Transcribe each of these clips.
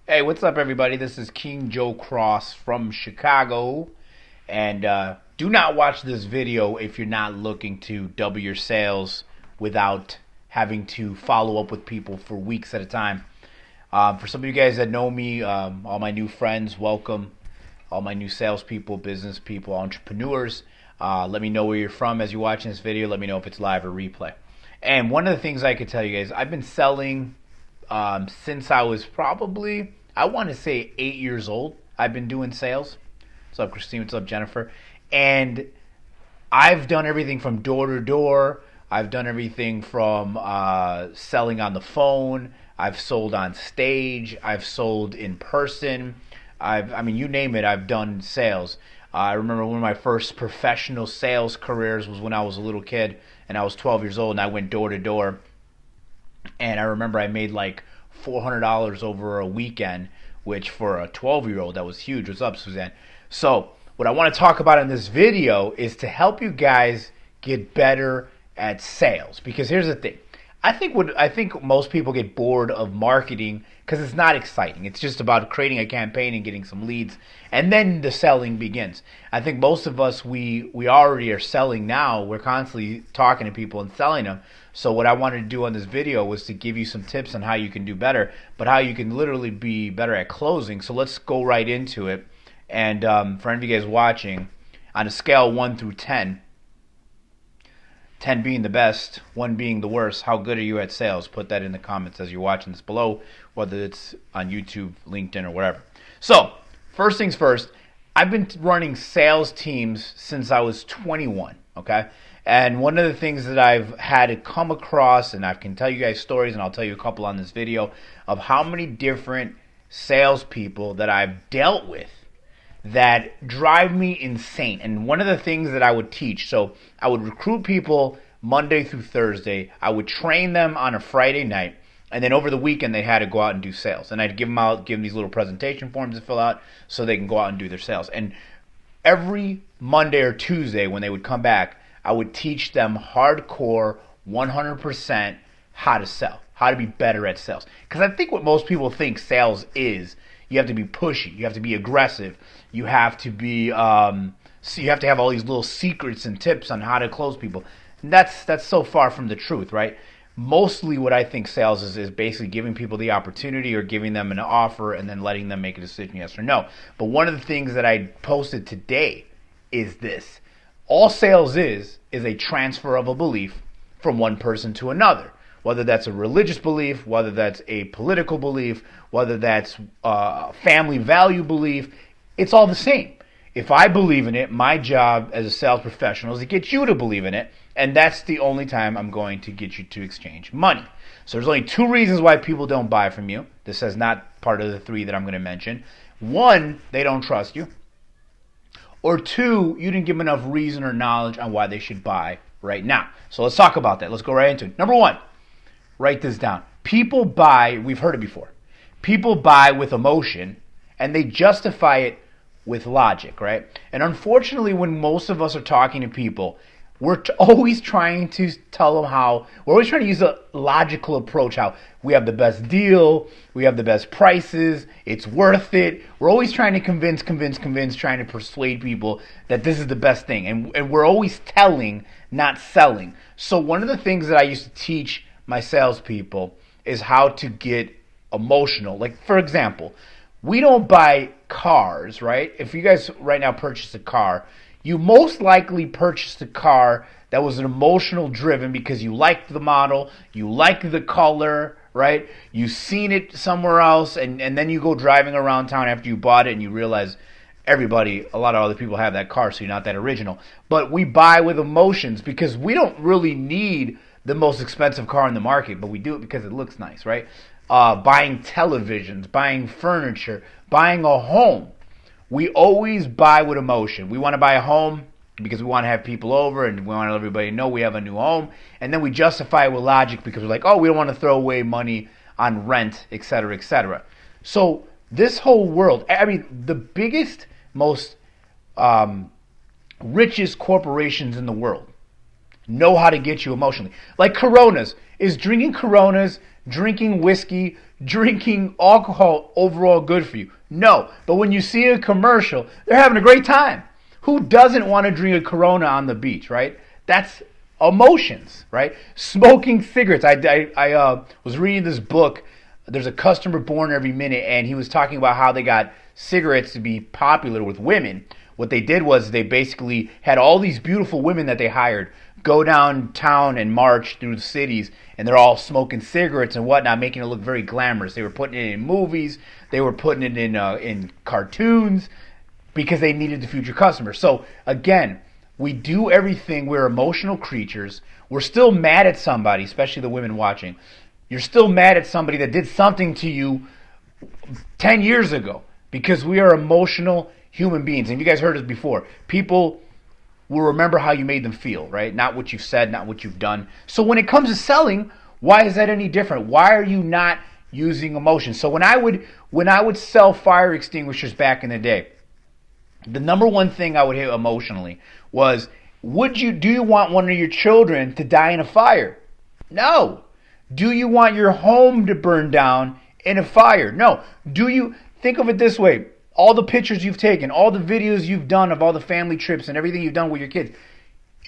Hey, what's up, everybody? This is King Joe Cross from Chicago. And do not watch this video if you're not looking to double your sales without having to follow up with people for weeks at a time. For some of you guys that know me, all my new friends, welcome. All my new salespeople, business people, entrepreneurs. Let me know where you're from as you're watching this video. Let me know if it's live or replay. And one of the things I could tell you guys, I've been selling since I was probably, I want to say 8 years old. I've been doing sales. What's up, Christine? What's up, Jennifer? And I've done everything from door to door. I've done everything from selling on the phone. I've sold on stage. I've sold in person. You name it, I've done sales. I remember one of my first professional sales careers was when I was a little kid and I was 12 years old and I went door to door. And I remember I made like $400 over a weekend, which for a 12-year-old, that was huge. What's up, Suzanne? So what I want to talk about in this video is to help you guys get better at sales. Because here's the thing. I think most people get bored of marketing because it's not exciting. It's just about creating a campaign and getting some leads, and then the selling begins. I think most of us, we already are selling now. We're constantly talking to people and selling them. So what I wanted to do on this video was to give you some tips on how you can do better, but how you can literally be better at closing. So let's go right into it. And for any of you guys watching, on a scale 1 through 10, 10 being the best, 1 being the worst, how good are you at sales? Put that in the comments as you're watching this below, whether it's on YouTube, LinkedIn, or whatever. So, first things first, I've been running sales teams since I was 21, okay? And one of the things that I've had to come across, and I can tell you guys stories, and I'll tell you a couple on this video, of how many different salespeople that I've dealt with that drive me insane. And one of the things that I would teach, so I would recruit people Monday through Thursday. I would train them on a Friday night, and then over the weekend they had to go out and do sales. And I'd give them these little presentation forms to fill out so they can go out and do their sales. And every Monday or Tuesday when they would come back, I would teach them hardcore 100% how to sell, how to be better at sales. Because I think what most people think sales is, you have to be pushy, you have to be aggressive, you have to be, so you have to have all these little secrets and tips on how to close people. And that's so far from the truth, right? Mostly what I think sales is basically giving people the opportunity or giving them an offer and then letting them make a decision, yes or no. But one of the things that I posted today is this. All sales is a transfer of a belief from one person to another. Whether that's a religious belief, whether that's a political belief, whether that's a family value belief, it's all the same. If I believe in it, my job as a sales professional is to get you to believe in it, and that's the only time I'm going to get you to exchange money. So there's only 2 reasons why people don't buy from you. This is not part of the 3 that I'm going to mention. 1, they don't trust you. Or 2, you didn't give them enough reason or knowledge on why they should buy right now. So let's talk about that. Let's go right into it. Number 1. Write this down. People buy, we've heard it before. People buy with emotion and they justify it with logic, right? And unfortunately, when most of us are talking to people, we're always trying to tell them we're always trying to use a logical approach, how we have the best deal, we have the best prices, it's worth it. We're always trying to convince, trying to persuade people that this is the best thing. And we're always telling, not selling. So one of the things that I used to teach my salespeople is how to get emotional. Like, for example, we don't buy cars, right? If you guys right now purchase a car, you most likely purchased a car that was an emotional driven because you liked the model, you liked the color, right? You've seen it somewhere else, and then you go driving around town after you bought it and you realize a lot of other people have that car, so you're not that original. But we buy with emotions because we don't really need the most expensive car in the market, but we do it because it looks nice, right? Buying televisions, buying furniture, buying a home. We always buy with emotion. We want to buy a home because we want to have people over and we want everybody to know we have a new home. And then we justify it with logic because we're like, oh, we don't want to throw away money on rent, etc., etc. So this whole world, the biggest, most richest corporations in the world know how to get you emotionally. Like Coronas. Is drinking Coronas, drinking whiskey, drinking alcohol overall good for you? No. But when you see a commercial, they're having a great time. Who doesn't want to drink a Corona on the beach, right? That's emotions, right? Smoking cigarettes. I was reading this book. There's a customer born every minute, and he was talking about how they got cigarettes to be popular with women. What they did was they basically had all these beautiful women that they hired go downtown and march through the cities, and they're all smoking cigarettes and whatnot, making it look very glamorous. They were putting it in movies. They were putting it in cartoons, because they needed the future customers. So again, we do everything. We're emotional creatures. We're still mad at somebody, especially the women watching. You're still mad at somebody that did something to you 10 years ago, because we are emotional human beings. And you guys heard this before. People will remember how you made them feel, right? Not what you've said, not what you've done. So when it comes to selling, why is that any different? Why are you not using emotion? So when I would sell fire extinguishers back in the day, the number one thing I would hit emotionally was, do you want one of your children to die in a fire? No. Do you want your home to burn down in a fire? No. Think of it this way, all the pictures you've taken, all the videos you've done of all the family trips and everything you've done with your kids,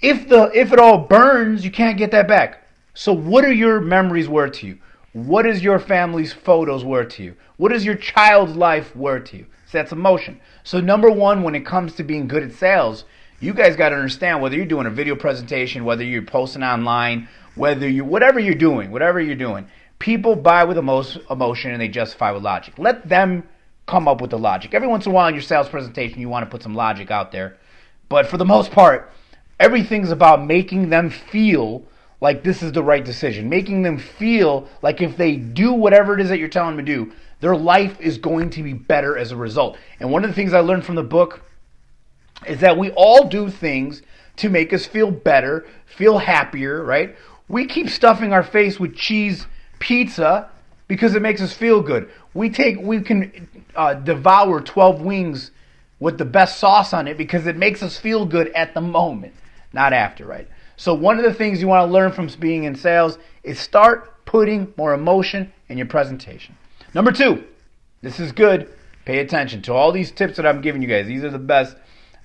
if it all burns, you can't get that back. So what are your memories worth to you? What is your family's photos worth to you? What is your child's life worth to you? So that's emotion. So number one, when it comes to being good at sales, you guys got to understand, whether you're doing a video presentation, whether you're posting online, whatever you're doing, people buy with emotion and they justify with logic. Let them come up with the logic. Every once in a while in your sales presentation, you want to put some logic out there. But for the most part, everything's about making them feel like this is the right decision. Making them feel like if they do whatever it is that you're telling them to do, their life is going to be better as a result. And one of the things I learned from the book is that we all do things to make us feel better, feel happier, right? We keep stuffing our face with cheese pizza because it makes us feel good. We can devour 12 wings with the best sauce on it because it makes us feel good at the moment, not after, right? So one of the things you want to learn from being in sales is start putting more emotion in your presentation. Number two, this is good. Pay attention to all these tips that I'm giving you guys. These are the best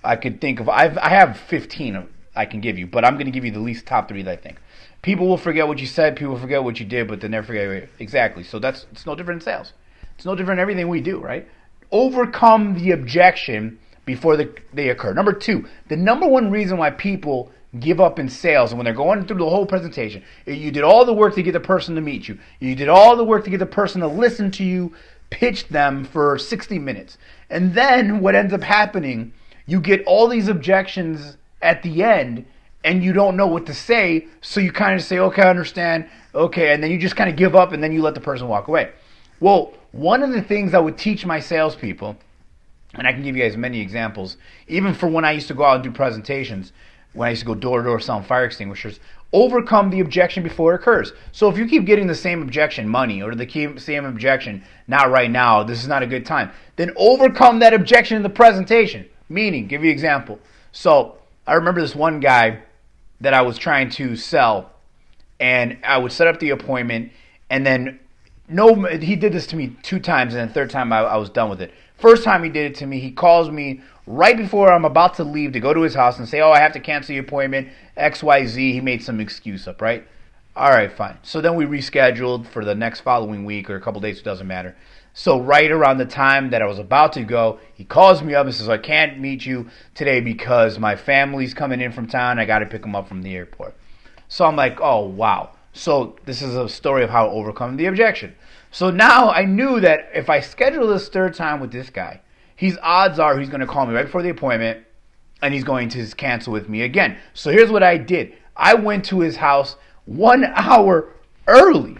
I could think of. I have 15 I can give you, but I'm going to give you the least top 3 that I think. People will forget what you said. People will forget what you did, but they never forget exactly. So it's no different in sales. It's no different in everything we do, right? Overcome the objection before they occur. Number 2, the number one reason why people give up in sales, and when they're going through the whole presentation, you did all the work to get the person to meet you. You did all the work to get the person to listen to you, pitch them for 60 minutes. And then what ends up happening, you get all these objections at the end, and you don't know what to say, so you kind of say, okay, I understand, okay, and then you just kind of give up, and then you let the person walk away. Well, one of the things I would teach my salespeople, and I can give you guys many examples, even for when I used to go out and do presentations, when I used to go door-to-door selling fire extinguishers, overcome the objection before it occurs. So if you keep getting the same objection, money, or the same objection, not right now, this is not a good time, then overcome that objection in the presentation. Meaning, give you an example. So I remember this one guy that I was trying to sell, and I would set up the appointment, and then he did this to me 2 times, and then the third time I was done with it. First time he did it to me, he calls me right before I'm about to leave to go to his house and say, oh, I have to cancel the appointment, XYZ. He made some excuse up, right? All right, fine. So then we rescheduled for the next following week or a couple days, it doesn't matter. So right around the time that I was about to go, he calls me up and says, I can't meet you today because my family's coming in from town. I got to pick them up from the airport. So I'm like, oh, wow. So this is a story of how to overcome the objection. So now I knew that if I schedule this third time with this guy, odds are he's going to call me right before the appointment and he's going to cancel with me again. So here's what I did. I went to his house 1 hour early.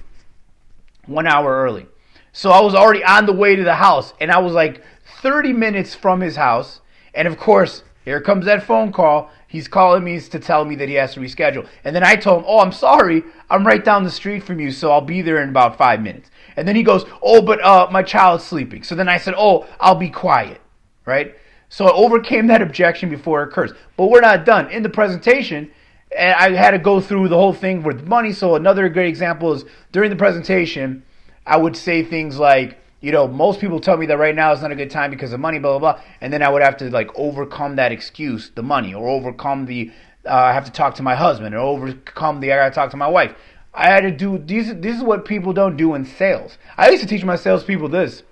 1 hour early. So I was already on the way to the house, and I was like 30 minutes from his house. And of course, here comes that phone call. He's calling me to tell me that he has to reschedule. And then I told him, oh, I'm sorry. I'm right down the street from you, so I'll be there in about 5 minutes. And then he goes, oh, but my child's sleeping. So then I said, oh, I'll be quiet, right? So I overcame that objection before it occurs. But we're not done. In the presentation, and I had to go through the whole thing with money. So another great example is during the presentation, I would say things like, most people tell me that right now is not a good time because of money, blah, blah, blah. And then I would have to like overcome that excuse, the money, or overcome the, I have to talk to my husband, or overcome the, I got to talk to my wife. I had to do, this is what people don't do in sales. I used to teach my salespeople this.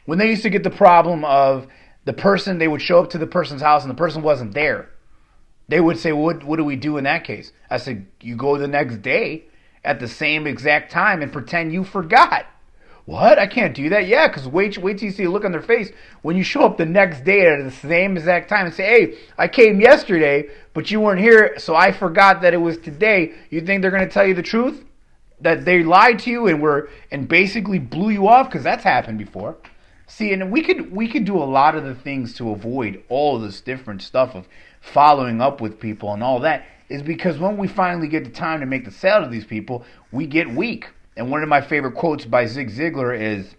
When they used to get the problem of the person, they would show up to the person's house and the person wasn't there. They would say, what do we do in that case? I said, you go the next day at the same exact time and pretend you forgot. What? I can't do that. Yeah, because wait till you see a look on their face when you show up the next day at the same exact time and say, hey, I came yesterday, but you weren't here, so I forgot that it was today. You think they're going to tell you the truth? That they lied to you and basically blew you off? Because that's happened before. See, and we could do a lot of the things to avoid all of this different stuff of following up with people and all that, is because when we finally get the time to make the sale to these people, we get weak. And one of my favorite quotes by Zig Ziglar is,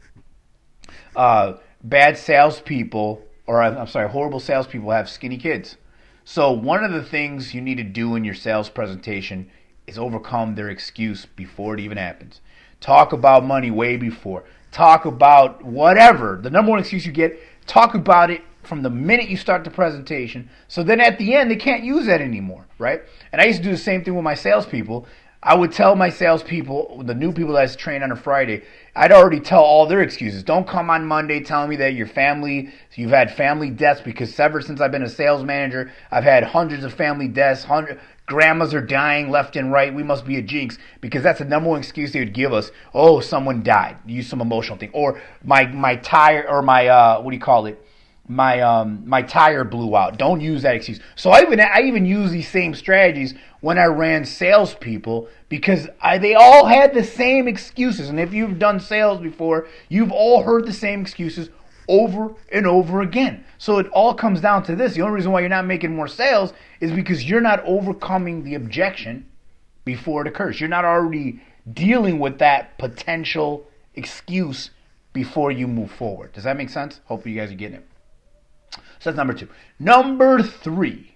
bad salespeople, horrible salespeople have skinny kids. So one of the things you need to do in your sales presentation is overcome their excuse before it even happens. Talk about money way before. Talk about whatever. The number one excuse you get, talk about it from the minute you start the presentation. So then at the end, they can't use that anymore, right? And I used to do the same thing with my salespeople. I would tell my salespeople, the new people that I trained on a Friday, I'd already tell all their excuses. Don't come on Monday telling me that you've had family deaths, because ever since I've been a sales manager, I've had hundreds of family deaths, grandmas are dying left and right. We must be a jinx, because that's the number one excuse they would give us. Oh, someone died. Use some emotional thing. Or my tire, or my, my tire blew out. Don't use that excuse. So I even use these same strategies when I ran salespeople, because they all had the same excuses. And if you've done sales before, you've all heard the same excuses over and over again. So it all comes down to this. The only reason why you're not making more sales is because you're not overcoming the objection before it occurs. You're not already dealing with that potential excuse before you move forward. Does that make sense? Hopefully you guys are getting it. So that's number 2. Number 3.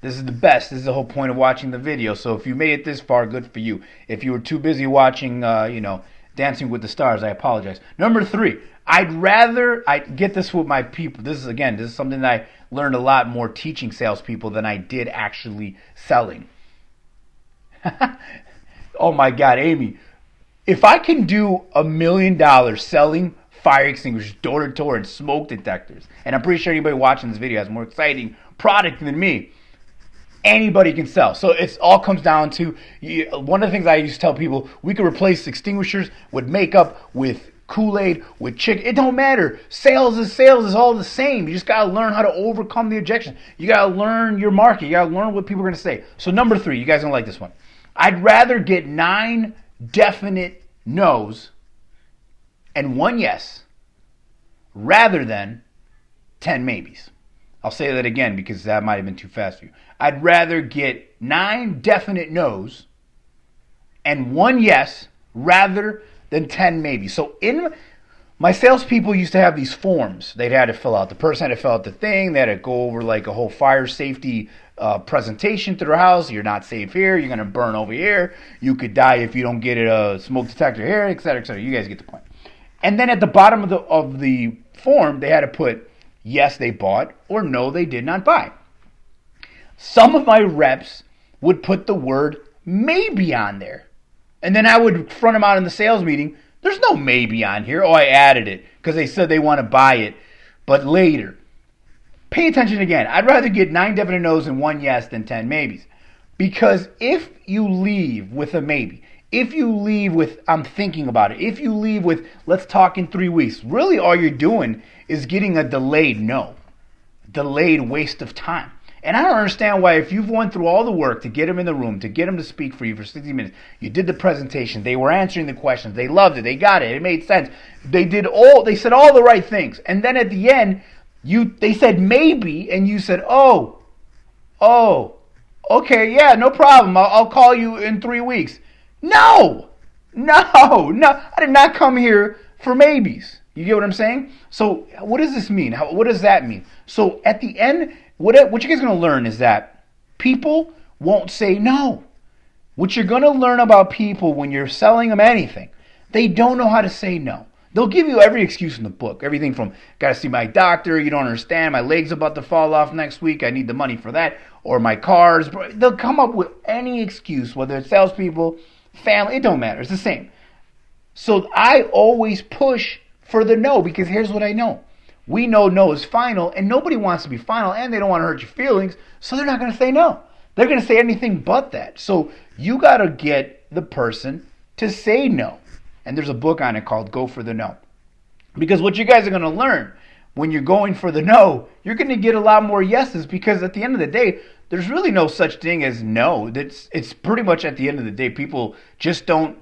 This is the best. This is the whole point of watching the video. So if you made it this far, good for you. If you were too busy watching, Dancing with the Stars, I apologize. Number 3. I get this with my people. This is something that I learned a lot more teaching salespeople than I did actually selling. Oh my God, Amy. If I can do $1 million selling fire extinguishers, door to door, and smoke detectors, and I'm pretty sure anybody watching this video has a more exciting product than me, anybody can sell. So it all comes down to, one of the things I used to tell people, we could replace extinguishers with makeup, with Kool-Aid, with chicken. It don't matter. Sales is all the same. You just got to learn how to overcome the objection. You got to learn your market. You got to learn what people are going to say. So number 3, you guys don't like this one. I'd rather get 9 definite no's and 1 yes rather than 10 maybes. I'll say that again because that might have been too fast for you. I'd rather get 9 definite no's and 1 yes rather than 10 maybes. So my salespeople used to have these forms they'd had to fill out. The person had to fill out the thing. They had to go over like a whole fire safety presentation to their house. You're not safe here. You're going to burn over here. You could die if you don't get a smoke detector here, et cetera, et cetera. You guys get the point. And then at the bottom of the form, they had to put yes, they bought, or no, they did not buy. Some of my reps would put the word maybe on there. And then I would front them out in the sales meeting. There's no maybe on here. Oh, I added it because they said they want to buy it, but later. Pay attention again. I'd rather get 9 definite no's and 1 yes than 10 maybes. Because if you leave with a maybe, if you leave with I'm thinking about it, if you leave with let's talk in 3 weeks, really all you're doing is getting a delayed no. Delayed waste of time. And I don't understand why, if you've went through all the work to get them in the room, to get them to speak for you for 60 minutes, you did the presentation, they were answering the questions, they loved it, they got it, it made sense. They said all the right things. And then at the end, they said maybe, and you said, oh, okay, yeah, no problem. I'll call you in 3 weeks. No, I did not come here for maybes. You get what I'm saying? So what does this mean? What does that mean? So at the end, what you guys are going to learn is that people won't say no. What you're going to learn about people when you're selling them anything, They don't know how to say no. They'll give you every excuse in the book. Everything from, got to see my doctor, you don't understand, my leg's about to fall off next week, I need the money for that, or my car's. They'll come up with any excuse, whether it's salespeople, family, it don't matter. It's the same. So I always push for the no, because here's what I know. We know no is final, and nobody wants to be final, and they don't want to hurt your feelings, so they're not going to say no. They're going to say anything but that. So you got to get the person to say no. And there's a book on it called Go for the No. Because what you guys are going to learn when you're going for the no, you're going to get a lot more yeses, because at the end of the day, there's really no such thing as no. It's pretty much at the end of the day, people just don't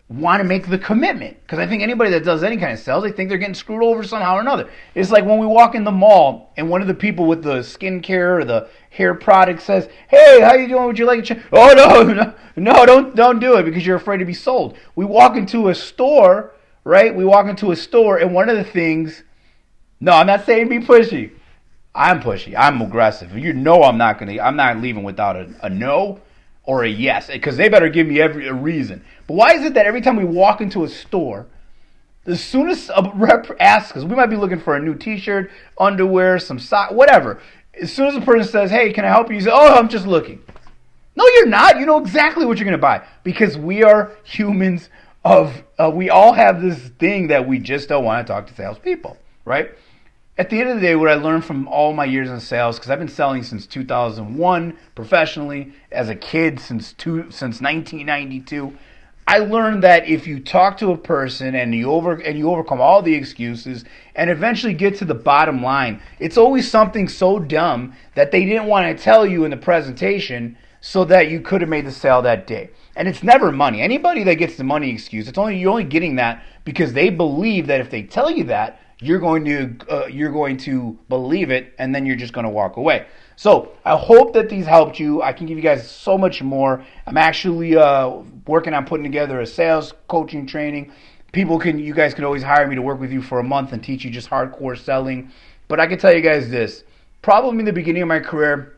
want to make the commitment. Because I think anybody that does any kind of sales, they think they're getting screwed over somehow or another. It's like when we walk in the mall and one of the people with the skincare or the hair product says, "Hey, how you doing? Would you like a check?" "Oh, no, don't do it," because you're afraid to be sold. We walk into a store, right? We walk into a store, and one of the things, no, I'm not saying be pushy. I'm pushy. I'm aggressive. You know I'm not leaving without a no or a yes, because they better give me a reason. But why is it that every time we walk into a store, as soon as a rep asks us, we might be looking for a new t-shirt, underwear, some socks, whatever. As soon as a person says, "Hey, can I help you?" You say, "Oh, I'm just looking." No, you're not. You know exactly what you're going to buy, because we are humans we all have this thing that we just don't want to talk to salespeople, right? At the end of the day, what I learned from all my years in sales, because I've been selling since 2001 professionally, as a kid since 1992, I learned that if you talk to a person and you overcome all the excuses and eventually get to the bottom line, it's always something so dumb that they didn't want to tell you in the presentation so that you could have made the sale that day. And it's never money. Anybody that gets the money excuse, you're only getting that because they believe that if they tell you that, you're going to believe it, and then you're just going to walk away. So I hope that these helped you. I can give you guys so much more. I'm actually working on putting together a sales coaching training. You guys can always hire me to work with you for a month and teach you just hardcore selling. But I can tell you guys this. Probably in the beginning of my career,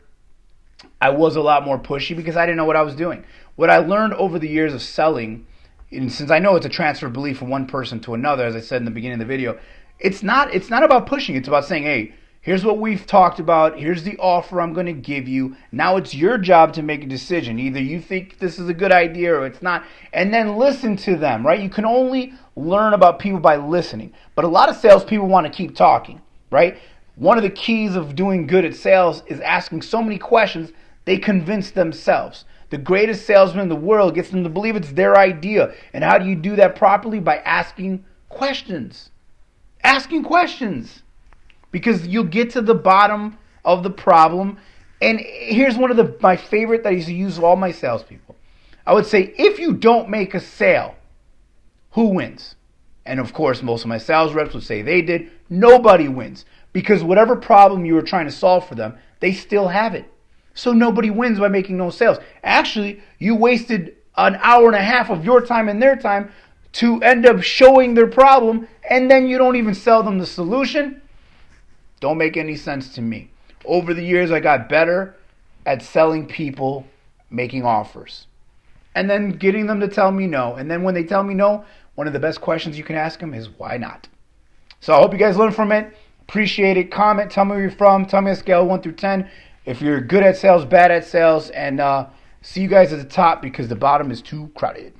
I was a lot more pushy because I didn't know what I was doing. What I learned over the years of selling, and since I know it's a transfer of belief from one person to another, as I said in the beginning of the video, it's not about pushing. It's about saying, "Hey, here's what we've talked about. Here's the offer I'm going to give you. Now it's your job to make a decision. Either you think this is a good idea or it's not." And then listen to them, right? You can only learn about people by listening. But a lot of salespeople want to keep talking, right? One of the keys of doing good at sales is asking so many questions they convince themselves. The greatest salesman in the world gets them to believe it's their idea. And how do you do that properly? By asking questions. Asking questions. Because you'll get to the bottom of the problem. And here's one of my favorite that I used to use with all my salespeople. I would say, if you don't make a sale, who wins? And of course, most of my sales reps would say they did. Nobody wins. Because whatever problem you were trying to solve for them, they still have it. So nobody wins by making no sales. Actually, you wasted an hour and a half of your time and their time to end up showing their problem, and then you don't even sell them the solution. Don't make any sense to me. Over the years, I got better at selling people making offers, and then getting them to tell me no. And then when they tell me no, one of the best questions you can ask them is, why not? So I hope you guys learn from it. Appreciate it. Comment. Tell me where you're from. Tell me a scale of 1 through 10. If you're good at sales, bad at sales. And see you guys at the top, because the bottom is too crowded.